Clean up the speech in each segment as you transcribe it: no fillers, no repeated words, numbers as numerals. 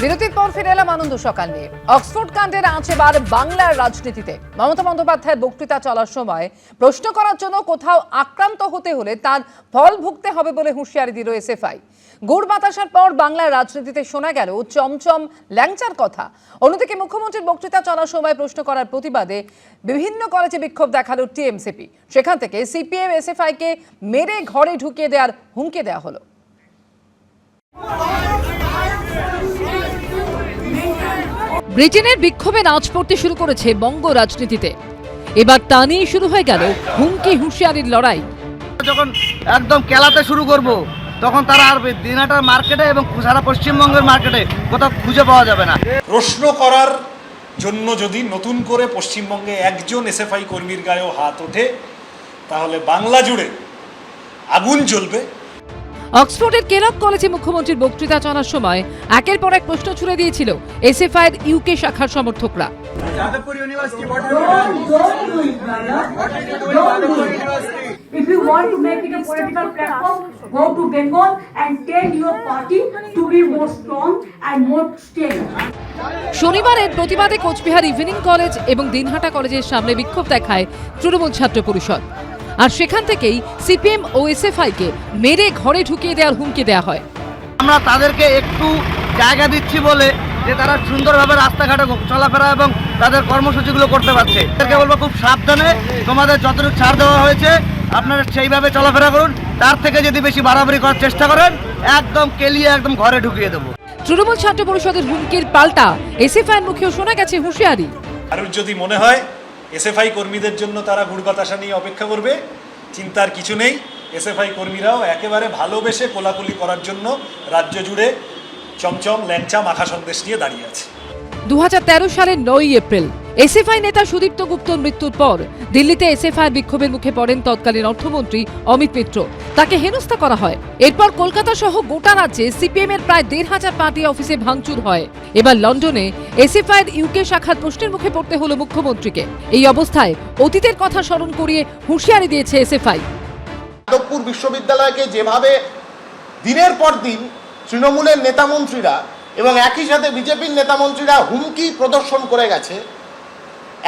বিরতির পর ফিরে এলাম আনন্দ সকাল নিয়ে। অক্সফোর্ড কাণ্ডের আঁচ এবার বাংলার রাজনীতিতে। মমতা বন্দ্যোপাধ্যায়ের বক্তৃতা চলার সময় প্রশ্ন করার জন্য কোথাও আক্রান্ত হতে হলে তার ফল ভুগতে হবে বলে হুঁশিয়ারি দিল এসএফআই। গুড় বাতাসার পর বাংলার রাজনীতিতে শোনা গেল চমচম ল্যাংচার কথা। অন্যদিকে মুখ্যমন্ত্রীর বক্তৃতা চলার সময় প্রশ্ন করার প্রতিবাদে বিভিন্ন কলেজে বিক্ষোভ দেখালো টিএমসিপি। সেখান থেকে সিপিএম এসএফআইকে মেরে ঘরে ঢুকিয়ে দেওয়ার হুমকি দেওয়া হলো। ব্রিটেনের বিক্ষোভে নাচ পড়তে শুরু করেছে বঙ্গ রাজনীতিতে। এবার তা নিয়ে শুরু হয়ে গেল হুমকি হুঁশিয়ারির লড়াই। যখন একদম খেলাতে শুরু করব তখন তারা আর দিনাটার মার্কেটে এবং সারা পশ্চিমবঙ্গের মার্কেটে কোথাও খুঁজে পাওয়া যাবে না। প্রশ্ন করার জন্য যদি নতুন করে পশ্চিমবঙ্গে একজন এসএফআই কর্মীর গায়েও হাত ওঠে তাহলে বাংলা জুড়ে আগুন জ্বলবে। অক্সফোর্ডের কেলগ কলেজে মুখ্যমন্ত্রীর বক্তৃতা চলার সময় একের পর এক প্রশ্ন ছুড়ে দিয়েছিল এসএফআই এর ইউকে শাখার সমর্থকরা। If you want to make it a political platform, go to Bengal and tell your party to be more strong and more stable. শনিবারের প্রতিবাদে কোচবিহার ইভিনিং কলেজ এবং দিনহাটা কলেজের সামনে বিক্ষোভ দেখায় তৃণমূল ছাত্র পরিষদ। আর সেখান থেকেই সিপিএম ও এসএফআইকে মেরে ঘরে ঢুকিয়ে দেওয়ার হুমকি দেওয়া হয়। আমরা তাদেরকে একটু জায়গা দিচ্ছি বলে যে তারা সুন্দরভাবে রাস্তাঘাটে চলাফেরা এবং তাদের কর্মসূচিগুলো করতে পারছে। তাদেরকে বলবো খুব সাবধানে, তোমাদের যতটুকু ছাড় দেওয়া হয়েছে আপনারা সেইভাবে চলাফেরা করুন। তার থেকে যদি বেশি বাড়াবাড়ি করার চেষ্টা করেন একদম কেলিয়ে একদম ঘরে ঢুকিয়ে দেবো। তৃণমূল ছাত্র পরিষদের হুমকির পাল্টা এসএফআই এর মুখেও শোনা গেছে হুঁশিয়ারি। আর যদি মনে হয় এসএফআই কর্মীদের জন্য তারা গুড় বাতাসা নিয়ে অপেক্ষা করবে, চিন্তার কিছু নেই। এসএফআই কর্মীরাও একেবারে ভালোবেসে কোলাকুলি করার জন্য রাজ্য জুড়ে চমচম ল্যাংচা মাখা সন্দেশ নিয়ে দাঁড়িয়ে আছে। 2013 সালের 9 এপ্রিল এসএফআই নেতা সুদীপ্ত গুপ্তর মৃত্যুর পর দিল্লিতে এসএফআই বিক্ষোভের মুখে পড়েন তৎকালীন অর্থমন্ত্রী অমিত মিত্র। তাকে হেনস্থা করা হয়। এরপর কলকাতা সহ গোটা রাজ্যে সিপিএম এর প্রায় 1,500 পার্টি অফিসে ভাঙচুর হয়। এবার লন্ডনে এসএফআই এর ইউকে শাখার প্রশ্নের মুখে পড়তে হলো মুখ্যমন্ত্রীকে। এই অবস্থায় অতীতের কথা স্মরণ করিয়ে হুঁশিয়ারি দিয়েছে এসএফআই। যাদবপুর বিশ্ববিদ্যালয়কে যেভাবে দিনের পর দিন তৃণমূলের নেতামন্ত্রীরা এবং একই সাথে বিজেপির নেতামন্ত্রীরা হুমকি প্রদর্শন করে গেছে,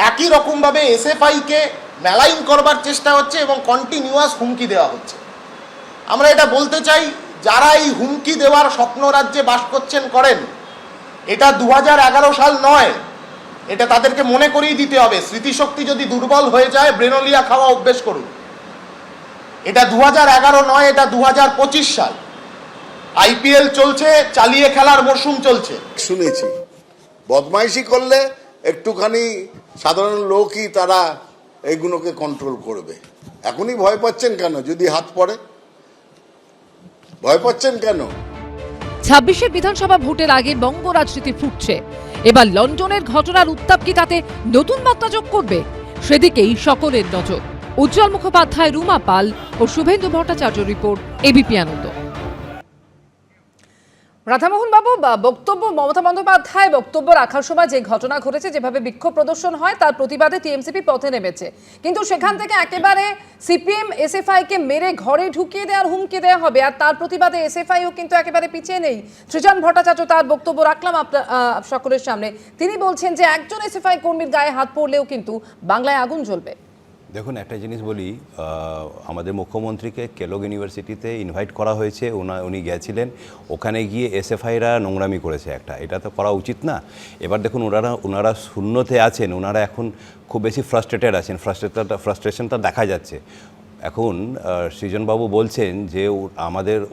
একই রকমভাবে এসএফআইকে মেলাইন করবার চেষ্টা হচ্ছে এবং কন্টিনিউয়াস হুমকি দেওয়া হচ্ছে। আমরা এটা বলতে চাই, যারা এই হুমকি দেওয়ার স্বপ্ন রাজ্যে বাস করছেন করেন, এটা 2011 সাল নয়। এটা তাদেরকে মনে করিয়ে দিতে হবে। স্মৃতিশক্তি যদি দুর্বল হয়ে যায় ব্রেনোলিয়া খাওয়া অভ্যেস করুন। এটা 2011 নয়, এটা 2025 সাল। আইপিএল চলছে, চালিয়ে খেলার মরশুম চলছে। শুনেছি বদমাইশি করলে একটুখানি সাধারণ লোকই তারা এইগুলোকে কন্ট্রোল করবে। এখনই ভয় পাচ্ছেন কেন? যদি হাত পড়ে ভয় পাচ্ছেন কেন? 26 বিধানসভা ভোটের আগে বঙ্গ রাজনীতি ফুটছে। এবার লন্ডনের ঘটনার উত্তাপ কি তাতে নতুন মাত্রা যোগ করবে? সেদিকেই সকলের নজর। উজ্জ্বল মুখোপাধ্যায়, রুমা পাল ও শুভেন্দু ভট্টাচার্য রিপোর্ট, এবিপি আনন্দ। রাধামোহন বাবু, বক্তব্য মমতা বন্দ্যোপাধ্যায় বক্তব্য রাখার সময় যে ঘটনা ঘটেছে, যেভাবে বিক্ষোভ প্রদর্শন হয় তার প্রতিবাদে টিএমসিপি পথে নেমেছে, কিন্তু সেখান থেকে একেবারে সিপিএম এসএফআইকে মেরে ঘরে ঢুকিয়ে দেওয়ার হুমকি দেওয়া হবে। আর তার প্রতিবাদে এসএফআইও কিন্তু একেবারে পিছিয়ে নেই। সৃজন ভট্টাচার্য তার বক্তব্য রাখলাম সকলের সামনে। তিনি বলছেন যে একজন এসএফআই কর্মীর গায়ে হাত পড়লেও কিন্তু বাংলায় আগুন জ্বলবে। দেখুন, একটা জিনিস বলি, আমাদের মুখ্যমন্ত্রীকে কেলগ ইউনিভার্সিটিতে ইনভাইট করা হয়েছে, উনি গেছিলেন। ওখানে গিয়ে এসএফআইরা নোংরামি করেছে একটা, এটা তো করা উচিত না। এবার দেখুন, ওনারা শূন্যতে আছেন, ওনারা এখন খুব বেশি ফ্রাস্ট্রেটেড আছেন, ফ্রাস্ট্রেশনটা দেখা যাচ্ছে। এখন সৃজনবাবু বলছেন যে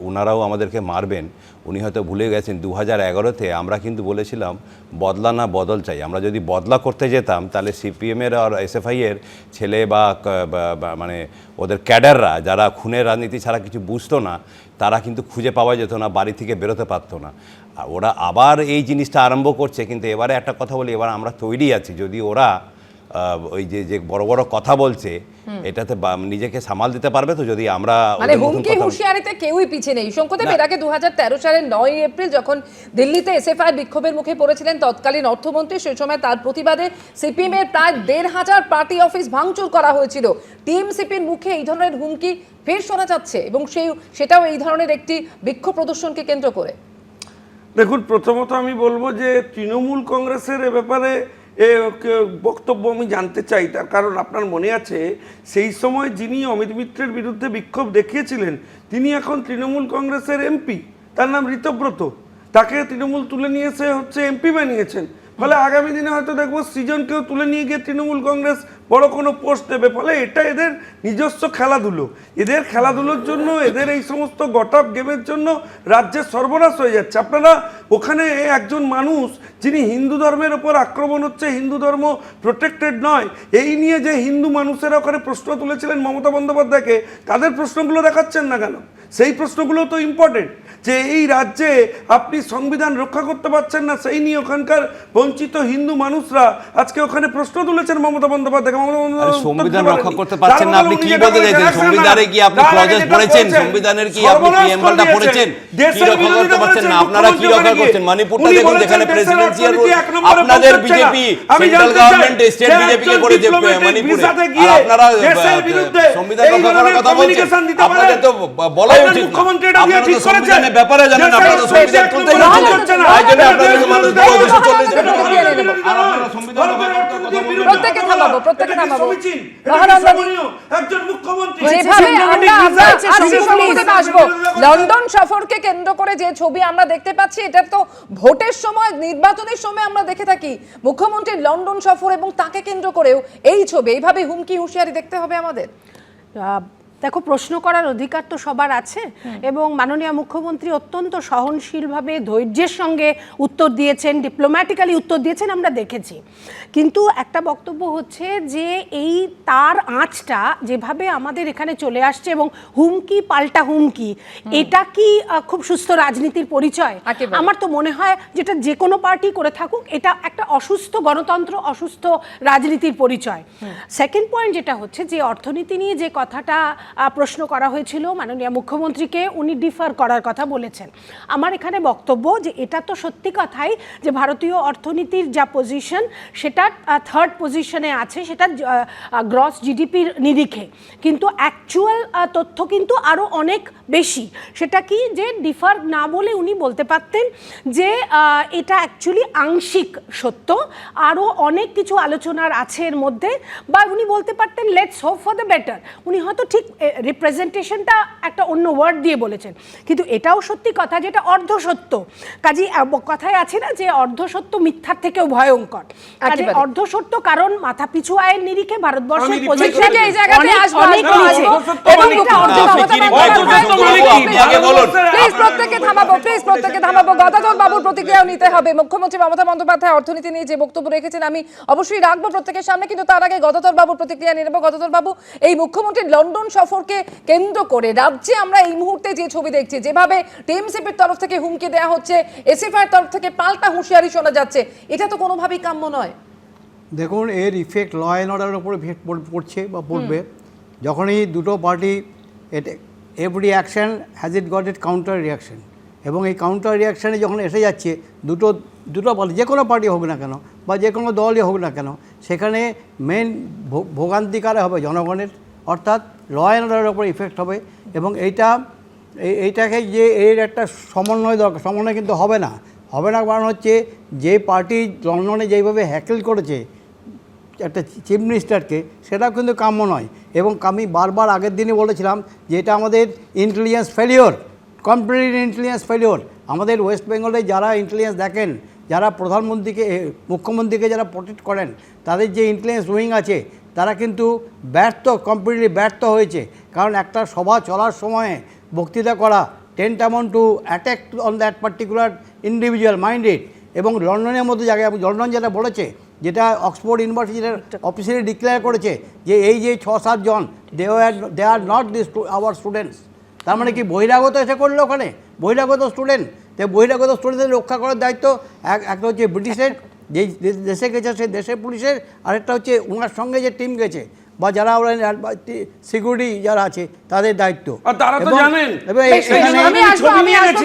ওনারাও আমাদেরকে মারবেন। উনি হয়তো ভুলে গেছেন 2011-তে আমরা কিন্তু বলেছিলাম বদলা না বদল চাই। আমরা যদি বদলা করতে যেতাম তাহলে সিপিএমের আর এসএফআইয়ের ছেলে বা মানে ওদের ক্যাডাররা যারা খুনের রাজনীতি ছাড়া কিছু বুঝতো না, তারা কিন্তু খুঁজে পাওয়া যেত না, বাড়ি থেকে বেরোতে পারতো না। ওরা আবার এই জিনিসটা আরম্ভ করছে। কিন্তু এবারে একটা কথা বলি, এবার আমরা তৈরি আছি। যদি ওরা ওই যে বড় বড় কথা বলছে, এটাতে নিজেকে সামাল দিতে পারবে তো? যদি আমরা মানে হুমকি হুঁশিয়ারিতে কেউই পিছিয়ে নেই। শঙ্করদেব, এর আগে 2013 সালের 9 এপ্রিল যখন দিল্লিতে এসএফআই বিক্ষোভের মুখে পড়েছিলেন তৎকালীন অর্থমন্ত্রী, সেই সময় তার প্রতিবাদে সিপিএম এর প্রায় 1,500 পার্টি অফিস ভাঙচুর করা হয়েছিল। টিএমসিপির মুখে এই ধরনের হুমকি ফের শোনা যাচ্ছে এবং সেটাও এই ধরনের একটি বিক্ষোভ প্রদর্শনকে কেন্দ্র করে। দেখুন, প্রথমত আমি বলবো যে তৃণমূল কংগ্রেসের এ ব্যাপারে বক্তব্য আমি জানতে চাই। তার কারণ আপনার মনে আছে সেই সময় যিনি অমিত মিত্রের বিরুদ্ধে বিক্ষোভ দেখিয়েছিলেন তিনি এখন তৃণমূল কংগ্রেসের এমপি, তার নাম ঋতব্রত। তাকে তৃণমূল তুলে নিয়ে এসে এমপি বানিয়েছেন। ফলে আগামী দিনে হয়তো দেখবো সৃজনকেও তুলে নিয়ে গিয়ে তৃণমূল কংগ্রেস বড় কোনো পোস্ট দেবে। ফলে এটা এদের নিজস্ব খেলাধুলো। এদের খেলাধুলোর জন্য, এদের এই সমস্ত গটআপ গেমের জন্য রাজ্যের সর্বনাশ হয়ে যাচ্ছে। আপনারা ওখানে একজন মানুষ যিনি হিন্দু ধর্মের ওপর আক্রমণ হচ্ছে, হিন্দু ধর্ম প্রোটেক্টেড নয়, এই নিয়ে যে হিন্দু মানুষেরা ওখানে প্রশ্ন তুলেছিলেন মমতা বন্দ্যোপাধ্যায়কে, তাদের প্রশ্নগুলো দেখাচ্ছেন না কেন? সেই প্রশ্নগুলো তো ইম্পর্টেন্ট, যে এই রাজ্যে আপনি সংবিধান রক্ষা করতে পারছেন না, সেই নিয়ে ওখানকার বঞ্চিত হিন্দু মানুষরা আজকে ওখানে প্রশ্ন তুলেছেন মমতা বন্দ্যোপাধ্যায়। সংবিধান রক্ষা করতে পারছেন না আপনি কি বলতে চাইছেন? সংবিধানে কি আপনি ক্লজেস পড়েছেন? সংবিধানের কি আপনি প্রিএম্বলটা পড়েছেন? কি রক্ষা করতে পারছেন না? আপনারা কি রক্ষা করছেন? মণিপুরটা দেখুন, যেখানে প্রেসিডেন্সিয়াল রুল আপনাদের BJP, central government state BJP কে করেছে মণিপুরে, আর আপনারা সংবিধান রক্ষা করার কথা বলছেন। আপনাদের তো বলাই উচিত না। আপনারা তো সংবিধানের ব্যাপারে জানেন, আপনারা তো সংবিধান তুলতেই পারছেন না। তাই জন্য আপনাদের মানুষ দুশো চল্লিশ আর আপনারা সংবিধান রক্ষা করতে কথা বলবেন। প্রত্যেকে থামাবো। লন্ডন সফরকে কেন্দ্র করে যে ছবি আমরা দেখতে পাচ্ছি, এটা তো ভোটের সময়, নির্বাচনের সময় আমরা দেখে থাকি মুখ্যমন্ত্রীর লন্ডন সফর, এবং তাকে কেন্দ্র করেও এই ছবি, এইভাবে হুমকি হুঁশিয়ারি দেখতে হবে আমাদের। দেখো, প্রশ্ন করার অধিকার তো সবার আছে, এবং মাননীয় মুখ্যমন্ত্রী অত্যন্ত সহনশীলভাবে ধৈর্যের সঙ্গে উত্তর দিয়েছেন, ডিপ্লোম্যাটিক্যালি উত্তর দিয়েছেন, আমরা দেখেছি। কিন্তু একটা বক্তব্য হচ্ছে যে এই তার আঁচটা যেভাবে আমাদের এখানে চলে আসছে, এবং হুমকি পাল্টা হুমকি, এটা কি খুব সুস্থ রাজনীতির পরিচয়? আমার তো মনে হয় যেটা যে কোনো পার্টি করে থাকুক, এটা একটা অসুস্থ গণতন্ত্র, অসুস্থ রাজনীতির পরিচয়। সেকেন্ড পয়েন্ট যেটা হচ্ছে যে অর্থনীতি নিয়ে যে কথাটা প্রশ্ন করা হয়েছিল মাননীয় মুখ্যমন্ত্রীকে, উনি ডিফার করার কথা বলেছেন। আমার এখানে বক্তব্য যে এটা তো সত্যি কথাই যে ভারতীয় অর্থনীতির যা পজিশন, সেটা থার্ড পজিশনে আছে, সেটা গ্রস জিডিপির নিরিখে, কিন্তু অ্যাকচুয়াল তথ্য কিন্তু আরও অনেক বেশি। সেটা কি যে ডিফার না বলে উনি বলতে পারতেন যে এটা অ্যাকচুয়ালি আংশিক সত্য, আরও অনেক কিছু আলোচনার আছে এর মধ্যে, বা উনি বলতে পারতেন let's hope for the better. উনি হয়তো ঠিক রিপ্রেজেন্টেশনটা একটা অন্য ওয়ার্ড দিয়ে বলেছেন, কিন্তু এটাও সত্যি কথা যেটা অর্ধ সত্য। কাজে কথায় আছে না যে অর্ধ সত্য মিথ্যার থেকেও ভয়ঙ্কর। কাজে অর্ধ সত্য, কারণ মাথা পিছু আয়ের নিরিখে ভারতবর্ষের পজিশন এই জায়গাতে অনেক নিচে, এবং এটা অর্ধ প্রত্যেকে থামাবো। গদাধর বাবুর প্রতিক্রিয়াও নিতে হবে। মুখ্যমন্ত্রী মমতা বন্দ্যোপাধ্যায় অর্থনীতি নিয়ে যে বক্তব্য রেখেছেন আমি অবশ্যই রাখবো প্রত্যেকের সামনে, কিন্তু তার আগে গদাধর বাবুর প্রতিক্রিয়া নিয়ে নেব। গদাধর বাবু, এই মুখ্যমন্ত্রীর লন্ডন সফরকে কেন্দ্র করে রাজ্যে আমরা এই মুহূর্তে যে ছবি দেখছি, যেভাবে টিএমসিপির তরফ থেকে হুমকি দেওয়া হচ্ছে, এসএফআইয়ের তরফ থেকে পাল্টা হুঁশিয়ারি শোনা যাচ্ছে, এটা তো কোনোভাবেই কাম্য নয়। দেখুন, এর ইফেক্ট ল অ্যান্ড অর্ডারের উপরে পড়ছে বা পড়বে। যখনই দুটো party, every action has it got it counter reaction, এবং এই কাউন্টার রিয়াকশানে যখন এসে যাচ্ছে দুটো পার্টি, যে কোনো পার্টি হোক না কেন বা যে কোনো দলই হোক না কেন, সেখানে মেন ভোগান্তিকারে হবে জনগণের, অর্থাৎ ল অ্যান্ড অর্ডারের উপর ইফেক্ট হবে। এবং এইটাকে যে এর একটা সমন্বয় দরকার, সমন্বয় কিন্তু হবে না কারণ হচ্ছে যে পার্টি লন্ডনে যেইভাবে হ্যাকেল করেছে একটা চিফ মিনিস্টারকে, সেটাও কিন্তু কাম্য নয়। এবং আমি বারবার আগের দিনে বলেছিলাম যে এটা আমাদের intelligence failure, complete intelligence failure. আমাদের ওয়েস্ট বেঙ্গলে যারা ইন্টেলিজেন্স দেখেন, যারা মুখ্যমন্ত্রীকে যারা প্রোটেক্ট করেন, তাদের যে ইন্টেলিজেন্স উইং আছে, তারা কিন্তু কমপ্লিটলি ব্যর্থ হয়েছে। কারণ একটা সভা চলার সময়ে বক্তৃতা করা tantamount to attack on that particular individual minded. এবং লন্ডনের মতো জায়গায়, লন্ডন যেটা বলেছে, যেটা অক্সফোর্ড ইউনিভার্সিটির অফিসিয়ালি ডিক্লেয়ার করেছে যে এই যে 6-7 জন they are not this our students. তার মানে কি বহিরাগত এসে করলো ওখানে, বহিরাগত স্টুডেন্ট। তাই বহিরাগত স্টুডেন্টদের রক্ষা করার দায়িত্ব একটা হচ্ছে ব্রিটিশের, যেই দেশে গেছে সেই দেশের পুলিশের, আরেকটা হচ্ছে ওনার সঙ্গে যে টিম গেছে বা যারা সিকিউরিটি যারা আছে তাদের দায়িত্ব। আর তারা তো জানেন। আমি আসবো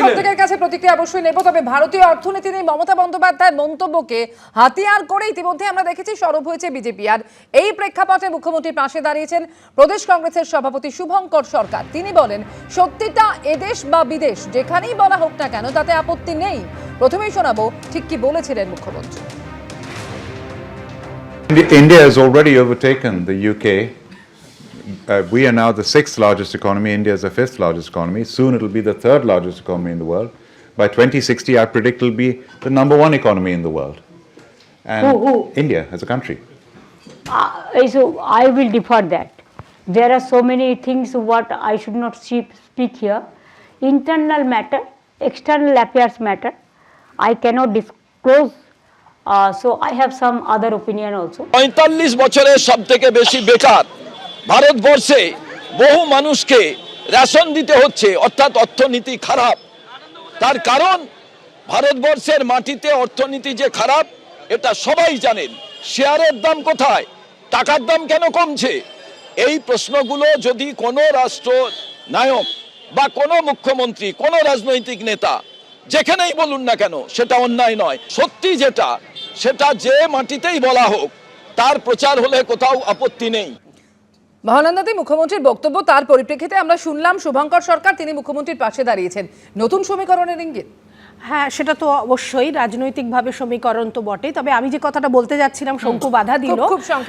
প্রত্যেকের কাছে প্রতিক্রিয়া অবশ্যই নেব, তবে ভারতীয় অর্থনীতি নিয়ে মমতা বন্দ্যোপাধ্যায়ের মন্তব্যকে হাতিয়ার করে ইতিমধ্যে আমরা দেখেছি সরব হয়েছে বিজেপি। আর এই প্রেক্ষাপটে মুখ্যমন্ত্রীর পাশে দাঁড়িয়েছেন প্রদেশ কংগ্রেসের সভাপতি শুভঙ্কর সরকার। তিনি বলেন, সত্যিটা এদেশ বা বিদেশ যেখানেই বলা হোক না কেন তাতে আপত্তি নেই। প্রথমেই শোনাবো ঠিক কি বলেছিলেন মুখ্যমন্ত্রী। India has already overtaken the UK. We are now the 6th largest economy. India is the 5th largest economy. Soon it will be the 3rd largest economy in the world. By 2060, I predict it will be the #1 economy in the world. And India as a country. So I will defer that. There are so many things what I should not speak here. Internal matter, external affairs matter. I cannot disclose. So I have some other opinion also. 45 বছরের সবথেকে বেশি বেকার ভারতবর্ষে বহু মানুষকে ration দিতে হচ্ছে, অর্থাৎ অর্থনীতি খারাপ। তার কারণ ভারতবর্ষের মাটিতে অর্থনীতি যে খারাপ এটা সবাই জানেন। শেয়ারের দাম কোথায়, টাকার দাম কেন কমছে? এই প্রশ্নগুলো যদি কোনো রাষ্ট্র নায়ক বা কোনো মুখ্যমন্ত্রী, কোনো রাজনৈতিক নেতা যেখানেই বলুন না কেন সেটা অন্যায় নয়। সত্যি যেটা সেটা যে মাটিতেই বলা হোক তার প্রচার হলে কোথাও আপত্তি নেই। মহানন্দাতে মুখ্যমন্ত্রীর বক্তব্য, তার পরিপ্রেক্ষিতে আমরা শুনলাম শুভঙ্কর সরকার তিনি মুখ্যমন্ত্রীর পাশে দাঁড়িয়েছেন। নতুন সমীকরণের ইঙ্গিত। হ্যাঁ, সেটা তো অবশ্যই রাজনৈতিকভাবে সমীকরণ তো বটেই। তবে আমি যে কথাটা বলতে যাচ্ছিলাম শঙ্কু বাধা দিল,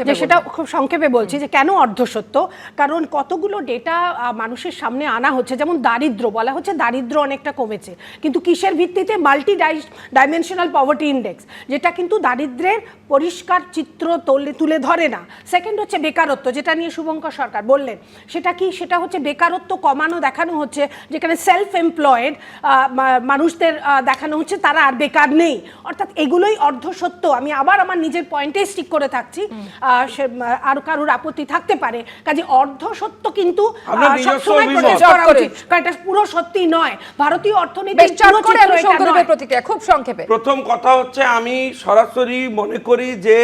যে সেটা খুব সংক্ষেপে বলছি যে কেন অর্ধসত্য। কারণ কতগুলো ডেটা মানুষের সামনে আনা হচ্ছে, যেমন দারিদ্র বলা হচ্ছে, দারিদ্র অনেকটা কমেছে, কিন্তু কিসের ভিত্তিতে? মাল্টি ডাইমেনশনাল পভার্টি ইন্ডেক্স, যেটা কিন্তু দারিদ্র্যের পরিষ্কার চিত্র তুলে ধরে না। সেকেন্ড হচ্ছে বেকারত্ব, যেটা নিয়ে শুভঙ্কর সরকার বললেন, সেটা কি? সেটা হচ্ছে বেকারত্ব কমানো দেখানো হচ্ছে, যেখানে সেলফ এমপ্লয়েড মানুষদের দেখানো হচ্ছে তারা আর বেকার নেই। অর্থাৎ এগুলোই অর্ধসত্য। আমি আবার আমার নিজের পয়েন্টে স্টিক করে থাকছি, আর কারোর আপত্তি থাকতে পারে। কাজে অর্ধসত্য কিন্তু সবসময় প্রচার করা উচিত, কারণ এটা পুরো সত্যি নয়। ভারতীয় অর্থনীতির প্রতিক্রিয়া খুব সংক্ষেপে। প্রথম কথা হচ্ছে, আমি সরাসরি মনে করি যে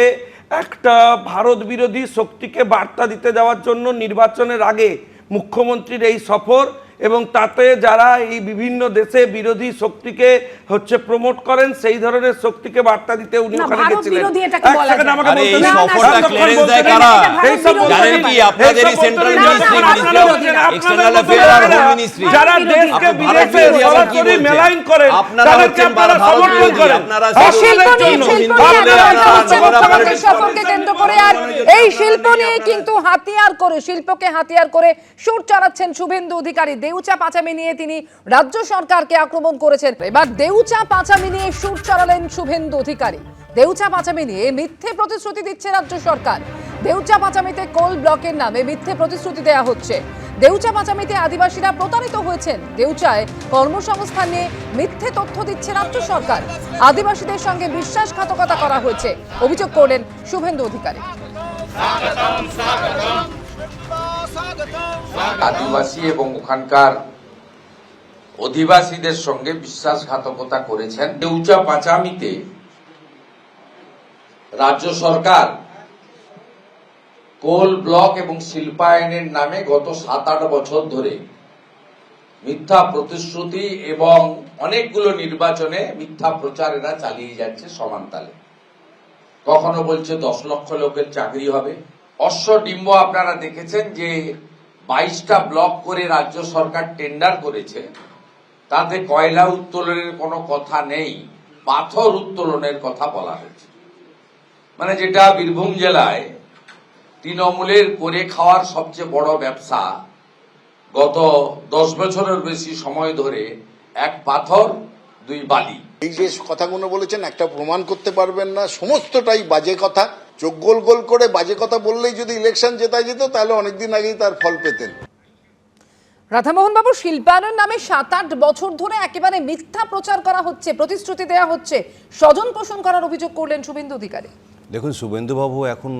একটা ভারত বিরোধী শক্তিকে বার্তা দিতে যাওয়ার জন্য নির্বাচনের আগে মুখ্যমন্ত্রীর এই সফর, এবং তাতে যারা এই বিভিন্ন দেশে বিরোধী শক্তিকে হচ্ছে প্রমোট করেন সেই ধরনের শক্তিকে বার্তা দিতে উনি ওখানে গেছিলেন। যারা দেশকে বিদেশে সরাসরি মেলাইন করেন তাদেরকে আপনারা সমর্থন করেন। সফরকে কেন্দ্র করে আর এই শিল্প নিয়ে কিন্তু শিল্পকে হাতিয়ার করে সুর চালাচ্ছেন শুভেন্দু অধিকারী। দেউচা পাচামি নিয়ে তিনি রাজ্য সরকারকে আক্রমণ করেছেন। এবার দেউচা পাচামি নিয়ে সুর চালালেন শুভেন্দু অধিকারী। দেউচা পাচামি নিয়ে মিথ্যে প্রতিশ্রুতি দিচ্ছে রাজ্য সরকার। দেউচা পাচামিতে কোল ব্লকের নামে মিথ্যে প্রতিশ্রুতি দেওয়া হচ্ছে। দেউচা পাচামিতে আদিবাসীরা প্রতারিত হয়েছেন। দেউচায় কর্মসংস্থান নিয়ে মিথ্যে তথ্য দিচ্ছে রাজ্য সরকার। আদিবাসীদের সঙ্গে বিশ্বাসঘাতকতা করা হয়েছে অভিযোগ করলেন শুভেন্দু অধিকারী। আদিবাসী এবং ওখানকার অধিবাসীদের সঙ্গে বিশ্বাসঘাতকতা করেছেন। দেউচা পাচামিতে রাজ্য সরকার কোল ব্লক এবং শিল্পায়নের নামে গত 7-8 বছর ধরে মিথ্যা প্রতিশ্রুতি এবং অনেকগুলো নির্বাচনে মিথ্যা প্রচার এরা চালিয়ে যাচ্ছে সমানতালে। কখনো বলছে 10 লক্ষ লোকের চাকরি হবে। অশ্বডিম্ব আপনারা দেখেছেন যে 22টা ব্লক করে রাজ্য সরকার টেন্ডার করেছে, তাতে কয়লা উত্তোলনের কোনো কথা নেই, পাথর উত্তোলনের কথা বলা হয়েছে। মানে যেটা বীরভূম জেলায় তৃণমূলের করে খাওয়ার সবচেয়ে বড় ব্যবসা, গত 10 বছরের বেশি সময় ধরে এক পাথর 2 বালি। এই যে কথাগুলো বলেছেন একটা প্রমাণ করতে পারবেন না, সমস্তটাই বাজে কথা। চোখ গোল গোল করে বাজে কথা বললেই যদি ইলেকশন জেতা যেত তাহলে অনেকদিন আগেই তার ফল পেতেন। রাধামোহন বাবু, শিল্পায়নের নামে 7-8 বছর ধরে একেবারে মিথ্যা প্রচার করা হচ্ছে, প্রতিশ্রুতি দেওয়া হচ্ছে, স্বজন পোষণ করার অভিযোগ করলেন শুভেন্দু অধিকারী। দেখুন, শুভেন্দুবাবু এখন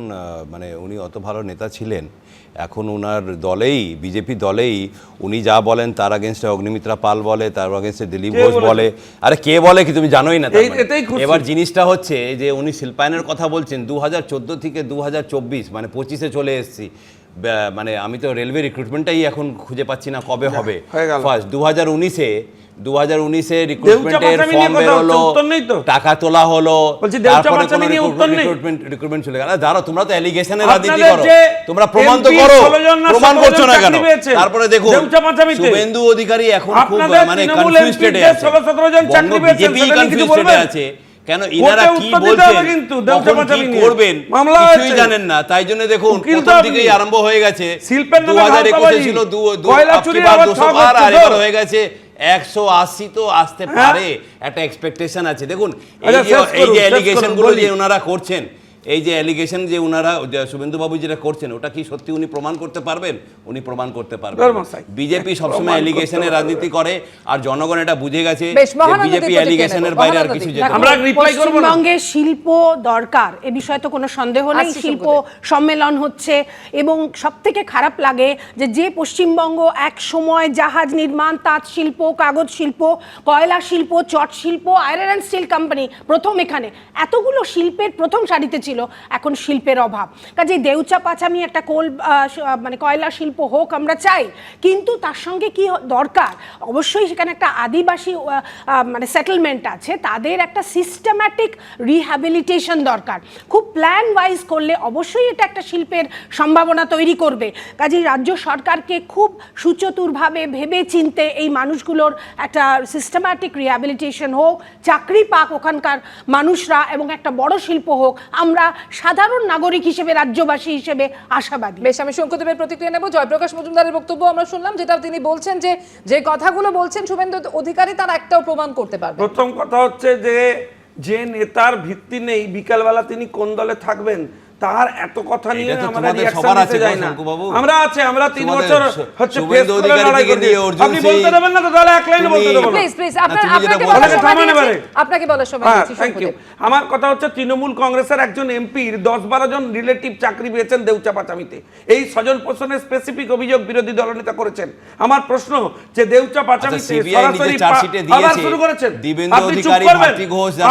মানে উনি অত ভালো নেতা ছিলেন, এখন ওনার দলেই, বিজেপি দলেই উনি যা বলেন তার আগেনস্টে অগ্নিমিত্রা পাল বলে, তার আগেনস্টে দিলীপ ঘোষ বলে। আরে কে বলে কি তুমি জানোই না? এবার জিনিসটা হচ্ছে যে উনি শিল্পায়নের কথা বলছেন 2014 থেকে 2024 মানে 25-এ চলে এসেছি। মানে আমি তো রেলওয়ে রিক্রুটমেন্টটাই এখন খুঁজে পাচ্ছি না কবে হবে। ফার্স্ট 2019-এ রিক্রুটমেন্টের ফর্ম বেরোলো, টাকা তোলা হলো, তারপরে রিক্রুটমেন্ট চলে গেল। দাঁড়াও, তোমরা তো অ্যালিগেশনের রাজনীতি করো, তোমরা প্রমাণ তো করো, প্রমাণ করছো না কেন? তারপরে দেখো শুভেন্দু অধিকারী এখন খুব মানে কনফিউজ স্টেটে আছে, বিজেপি কনফিউজ স্টেটে আছে। কেন ইনারা কি বলছেন, কখন কি করবেন কিছুই জানেন না। তাই জন্য দেখুন প্রথম দিকেই আরম্ভ হয়ে গেছে। 2021-এ ছিল 200 আর এবার হয়ে গেছে 180, তো আসতে পারে, একটা এক্সপেকটেশন আছে। দেখুন এই যে অ্যালিগেশন গুলো যে ওনারা করছেন, এই যে অ্যালিগেশন যে ওনারা শুভেন্দুবাবু যেটা করছেন, ওটা কি সত্যি উনি প্রমাণ করতে পারবেন? উনি প্রমাণ করতে পারবেন। বিজেপি সবসময় অ্যালিগেশনের রাজনীতি করে, আর জনগণ এটা বুঝে গেছে বিজেপি অ্যালিগেশনের বাইরে আর কিছু যেতে পারে না। পশ্চিমবঙ্গে শিল্প দরকার, এ বিষয়ে তো কোনো সন্দেহ নেই। শিল্প সম্মেলন হচ্ছে, এবং সবথেকে খারাপ লাগে যে পশ্চিমবঙ্গ এক সময় জাহাজ নির্মাণ, তাঁত শিল্প, কাগজ শিল্প, কয়লা শিল্প, চট শিল্প, আয়রন অ্যান্ড স্টিল কোম্পানি প্রথম, এখানে এতগুলো শিল্পের প্রথম সারিতে ছিল, এখন শিল্পের অভাব। কাজেই দেউচা পাচামি একটা মানে কয়লা শিল্প হোক আমরা চাই, কিন্তু তার সঙ্গে কি দরকার, অবশ্যই সেখানে একটা আদিবাসী মানে সেটেলমেন্ট আছে, তাদের একটা সিস্টেম্যাটিক রিহ্যাবিলিটেশন দরকার। খুব প্ল্যান ওয়াইজ করলে অবশ্যই এটা একটা শিল্পের সম্ভাবনা তৈরি করবে। কাজেই রাজ্য সরকারকে খুব সুচতুরভাবে ভেবে চিনতে এই মানুষগুলোর একটা সিস্টেম্যাটিক রিহ্যাবিলিটেশন হোক, চাকরি পাক ওখানকার মানুষরা, এবং একটা বড় শিল্প হোক। আমরা সাধারণ নাগরিক হিসেবে, রাজ্যবাসী হিসেবে আশাবাদী। বেশ, আমি শঙ্কুদেবের প্রতিক্রিয়া নেব। জয়প্রকাশ মজুমদারের বক্তব্য আমরা শুনলাম, যেটা তিনি বলছেন যে কথাগুলো বলছেন শুভেন্দু অধিকারী, তার একটাও প্রমাণ করতে পারবে। প্রথম কথা হচ্ছে যে নেতার ভিত্তি নেই, বিকালবেলা তিনি কোন দলে থাকবেন তার এত কথা নিয়ে আমরা রিঅ্যাকশন দিতে যাই না। আমরা আছে, আমরা 3 বছর হচ্ছে ফেস করে লড়াই করছি। আপনি বলতে দেবেন না তো তাহলে এক লাইনে বলতে দেব না। প্লিজ আপনাকে বলার সময় দিচ্ছি। Thank you. আমার কথা হচ্ছে তৃণমূল কংগ্রেসের একজন এমপির 10-12 জন রিলেটিভ চাকরি পেয়েছেন দেউচা পাচামিতে। এই স্বজন পোষণের স্পেসিফিক অভিযোগ বিরোধী দলনেতা করেছেন। আমার প্রশ্ন যে দেউচা পাচামিতে সরাসরি আবার শুরু করেছেন, আপনি চুপ করবেন?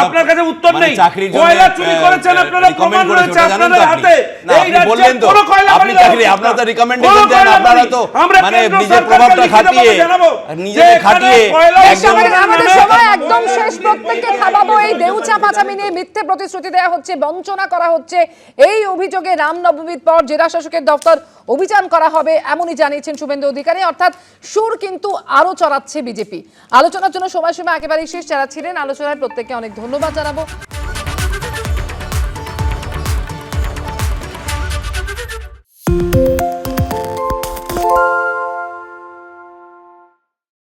আপনার কাছে উত্তর নেই। কয়লা চুরি করেছেন আপনারা, প্রমাণ রয়েছে আপনাদের হাতে। এই রাজ্যে কোন কয়লা আপনি চাকরি, আপনারা তো রিকমেন্ডেশন দেন, আপনারা তো মানে নিজের প্রভাবটা খাটিয়ে নিজেকে খাটিয়ে আমাদের সময় একদম শেষ, প্রত্যেককে খাওয়াবো। এই দেউচা পাচামি নিয়ে মিথ্যে প্রতিশ্রুতি দেওয়া হচ্ছে, বঞ্চনা করা হচ্ছে, এই অভিযোগে রামনবমীর পর জেলা শাসকের দপ্তর অভিযান করা হবে, এমনই জানিয়েছেন শুভেন্দু অধিকারী। অর্থাৎ সুর কিন্তু আরো চড়াচ্ছে বিজেপি। আলোচনার জন্য সময় একেবারেই শেষ। যারা ছিলেন আলোচনায় প্রত্যেককে অনেক ধন্যবাদ জানাবো।